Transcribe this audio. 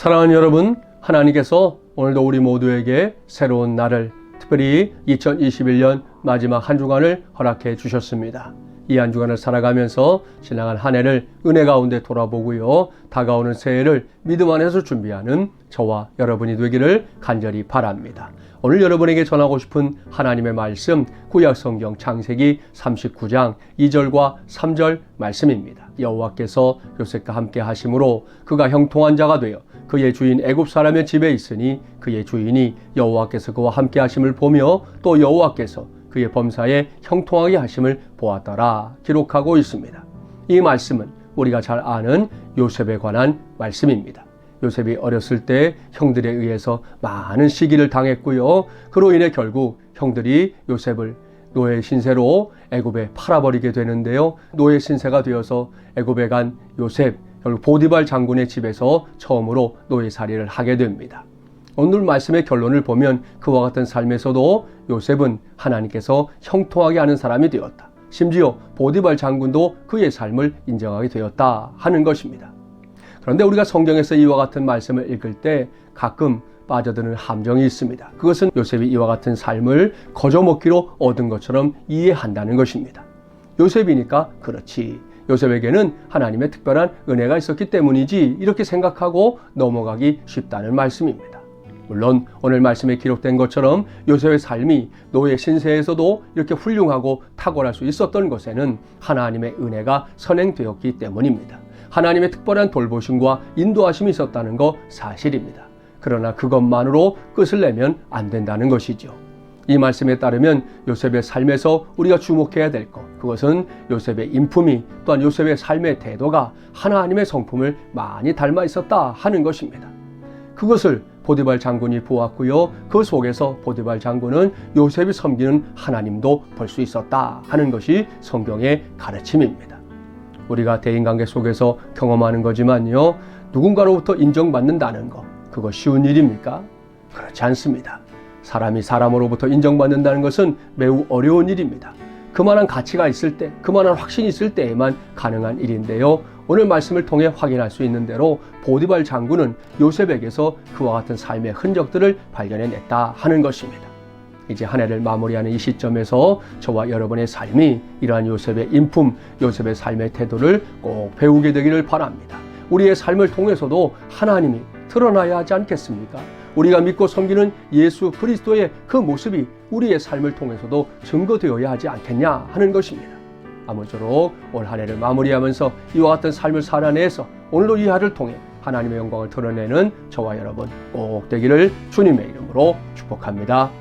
사랑하는 여러분, 하나님께서 오늘도 우리 모두에게 새로운 날을, 특별히 2021년 마지막 한 주간을 허락해 주셨습니다. 이 한 주간을 살아가면서 지나간 한 해를 은혜 가운데 돌아보고요, 다가오는 새해를 믿음 안에서 준비하는 저와 여러분이 되기를 간절히 바랍니다. 오늘 여러분에게 전하고 싶은 하나님의 말씀, 구약성경 창세기 39장 2절과 3절 말씀입니다. 여호와께서 요셉과 함께 하심으로 그가 형통한 자가 되어 그의 주인 애굽 사람의 집에 있으니 그의 주인이 여호와께서 그와 함께 하심을 보며 또 여호와께서 그의 범사에 형통하게 하심을 보았더라 기록하고 있습니다. 이 말씀은 우리가 잘 아는 요셉에 관한 말씀입니다. 요셉이 어렸을 때 형들에 의해서 많은 시기를 당했고요. 그로 인해 결국 형들이 요셉을 노예 신세로 애굽에 팔아버리게 되는데요. 노예 신세가 되어서 애굽에 간 요셉, 결국 보디발 장군의 집에서 처음으로 노예살이를 하게 됩니다. 오늘 말씀의 결론을 보면 그와 같은 삶에서도 요셉은 하나님께서 형통하게 하는 사람이 되었다. 심지어 보디발 장군도 그의 삶을 인정하게 되었다 하는 것입니다. 그런데 우리가 성경에서 이와 같은 말씀을 읽을 때 가끔 빠져드는 함정이 있습니다. 그것은 요셉이 이와 같은 삶을 거저먹기로 얻은 것처럼 이해한다는 것입니다. 요셉이니까 그렇지, 요셉에게는 하나님의 특별한 은혜가 있었기 때문이지, 이렇게 생각하고 넘어가기 쉽다는 말씀입니다. 물론 오늘 말씀에 기록된 것처럼 요셉의 삶이 노예 신세에서도 이렇게 훌륭하고 탁월할 수 있었던 것에는 하나님의 은혜가 선행되었기 때문입니다. 하나님의 특별한 돌보심과 인도하심이 있었다는 거 사실입니다. 그러나 그것만으로 끝을 내면 안 된다는 것이죠. 이 말씀에 따르면 요셉의 삶에서 우리가 주목해야 될 것, 그것은 요셉의 인품이, 또한 요셉의 삶의 태도가 하나님의 성품을 많이 닮아 있었다 하는 것입니다. 그것을 보디발 장군이 보았고요, 그 속에서 보디발 장군은 요셉이 섬기는 하나님도 볼 수 있었다 하는 것이 성경의 가르침입니다. 우리가 대인관계 속에서 경험하는 거지만요, 누군가로부터 인정받는다는 것, 그거 쉬운 일입니까? 그렇지 않습니다. 사람이 사람으로부터 인정받는다는 것은 매우 어려운 일입니다. 그만한 가치가 있을 때, 그만한 확신이 있을 때에만 가능한 일인데요, 오늘 말씀을 통해 확인할 수 있는 대로 보디발 장군은 요셉에게서 그와 같은 삶의 흔적들을 발견해냈다 하는 것입니다. 이제 한 해를 마무리하는 이 시점에서 저와 여러분의 삶이 이러한 요셉의 인품, 요셉의 삶의 태도를 꼭 배우게 되기를 바랍니다. 우리의 삶을 통해서도 하나님이 드러나야 하지 않겠습니까? 우리가 믿고 섬기는 예수 그리스도의 그 모습이 우리의 삶을 통해서도 증거되어야 하지 않겠냐 하는 것입니다. 아무쪼록 올 한 해를 마무리하면서 이와 같은 삶을 살아내서 오늘도 이 하루를 통해 하나님의 영광을 드러내는 저와 여러분 꼭 되기를 주님의 이름으로 축복합니다.